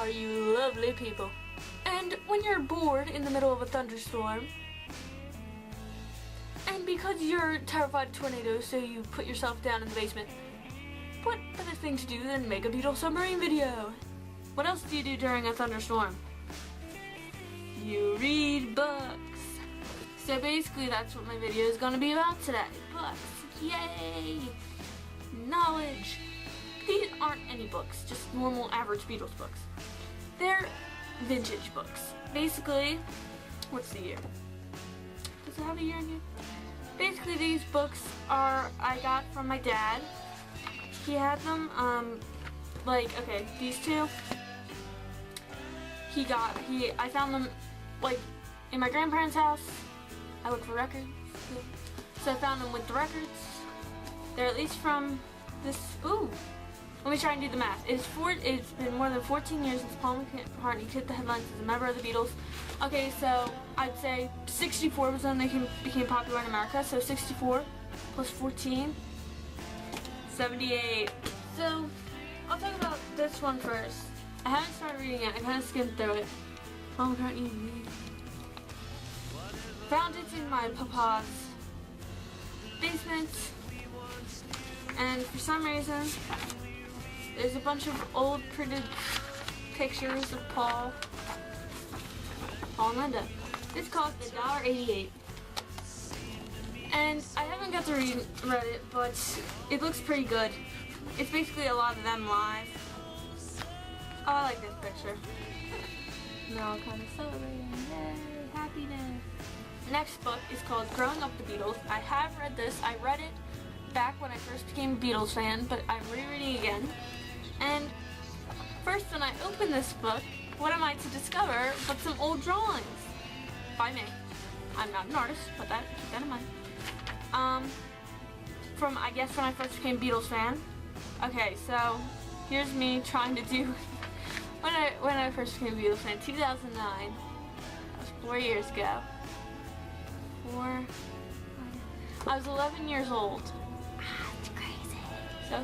are you lovely people. And when you're bored in the middle of a thunderstorm, and because you're terrified of tornadoes, so you put yourself down in the basement, what better thing to do than make a Beetle submarine video? What else do you do during a thunderstorm? You read books. So basically that's what my video is going to be about today. Books. Yay! Knowledge. These aren't any books, just normal average Beatles books. They're vintage books. Basically, what's the year? Does it have a year in here? Basically these books I got from my dad. He had them, okay, these two. I found them, in my grandparents' house. I looked for records. So I found them with the records. They're at least from this, let me try and do the math. It's been more than 14 years since Paul McCartney hit the headlines as a member of the Beatles. Okay, so I'd say 64 was when they became popular in America. So 64 plus 14, 78. So I'll talk about this one first. I haven't started reading it. I kind of skimmed through it. Paul McCartney. Found it in my papa's basement, and for some reason, there's a bunch of old printed pictures of Paul and Linda. This cost $1.88. And I haven't got to read it, but it looks pretty good. It's basically a lot of them live. Oh, I like this picture. Now kind of celebrating. Yay, happiness. Next book is called Growing Up the Beatles. I have read this. I read it back when I first became a Beatles fan, but I'm rereading again. And first, when I open this book, what am I to discover but some old drawings by me. I'm not an artist, but keep that in mind. From, I guess, when I first became a Beatles fan. Okay, so here's me trying to do when I first became a Beatles fan, 2009. That was 4 years ago. I was 11 years old. It's crazy. So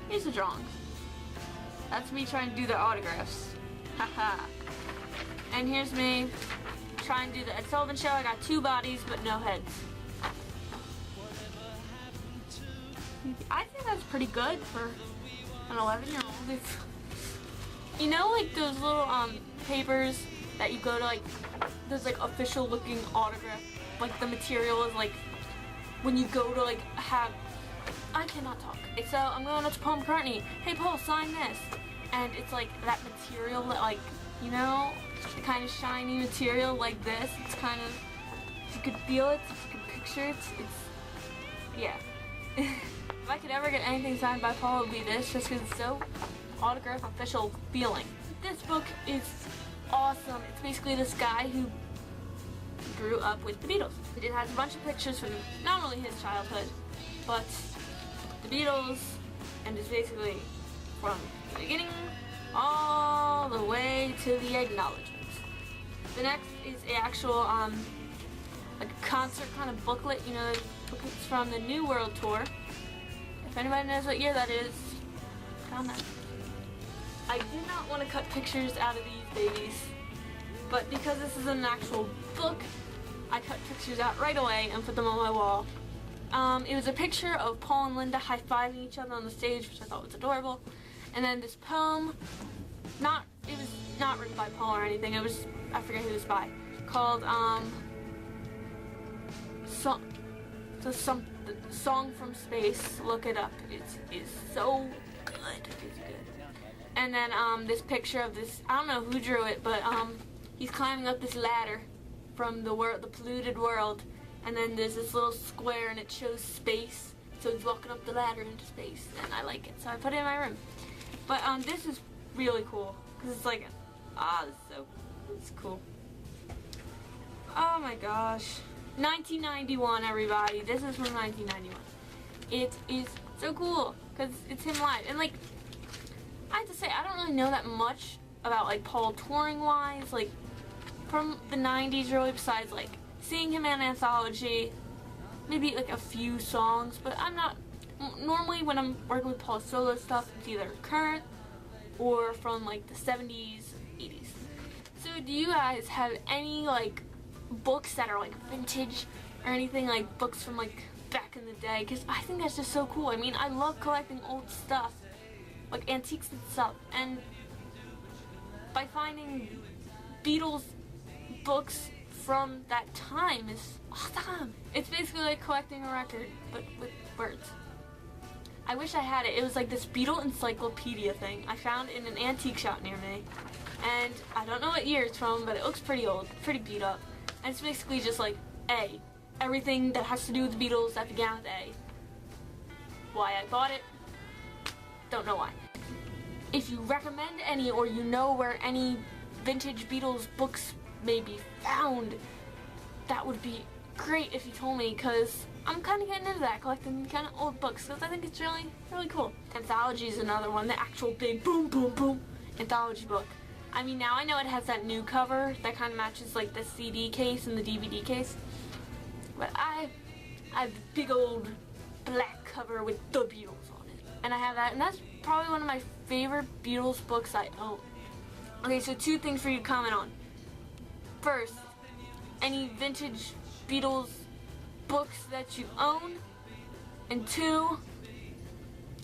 here's the drawings. That's me trying to do the autographs. Haha. And here's me trying to do the Ed Sullivan Show. I got 2 bodies but no heads. I think that's pretty good for an 11-year-old. You know, those little papers that you go to, those official looking autograph, the material is when you go to have, I cannot talk. So I'm going up to Paul McCartney. Hey Paul, sign this. And it's that material that you know, the kind of shiny material like this. It's kind of, you could feel it, you could picture it. Yeah. If I could ever get anything signed by Paul, it would be this, just because it's so autograph official feeling. This book is awesome. It's basically this guy who grew up with the Beatles. It has a bunch of pictures from not only his childhood, but the Beatles, and it's basically from the beginning all the way to the acknowledgements. The next is a actual concert kind of booklet, you know, it's from the New World Tour. If anybody knows what year that is, comment. I did not want to cut pictures out of these babies, but because this is an actual book, I cut pictures out right away and put them on my wall. It was a picture of Paul and Linda high-fiving each other on the stage, which I thought was adorable. And then this poem, it was not written by Paul or anything, it was, I forget who it was by, called, Song from Space. Look it up. It's so good. It's good. And then this picture of this, I don't know who drew it, but he's climbing up this ladder from the polluted world, and then there's this little square and it shows space, so he's walking up the ladder into space, and I like it, so I put it in my room. But this is really cool, because it's it's cool. Oh my gosh. 1991, everybody. This is from 1991. It is so cool, because it's him live. And I have to say, I don't really know that much about Paul touring wise, from the 90s really, besides seeing him in Anthology, maybe a few songs, but I'm not, normally when I'm working with Paul's solo stuff, it's either current or from like the 70s, 80s. So do you guys have any like books that are like vintage or anything, like books from like back in the day? Because I think that's just so cool. I mean, I love collecting old stuff, like antiques and stuff, and by finding Beatles books from that time is awesome. It's basically like collecting a record, but with words. I wish I had it. It was like this Beatle encyclopedia thing I found in an antique shop near me. And I don't know what year it's from, but it looks pretty old, pretty beat up. And it's basically just like A. Everything that has to do with the Beatles that began with A. Why I bought it, don't know why. If you recommend any, or you know where any vintage Beatles books may be found, that would be great if you told me, because I'm kind of getting into that, collecting kind of old books, because I think it's really, really cool. Anthology is another one, the actual big boom, boom, boom anthology book. I mean, now I know it has that new cover that kind of matches like the CD case and the DVD case, but I have the big old black cover with the Beatles on it, and I have that, and that's probably one of my favorite Beatles books I own. Okay, so 2 things for you to comment on. First, any vintage Beatles books that you own, and 2,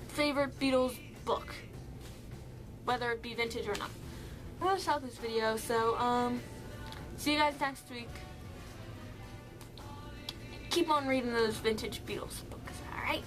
favorite Beatles book, whether it be vintage or not. I'm gonna stop this video, so see you guys next week. Keep on reading those vintage Beatles books, alright?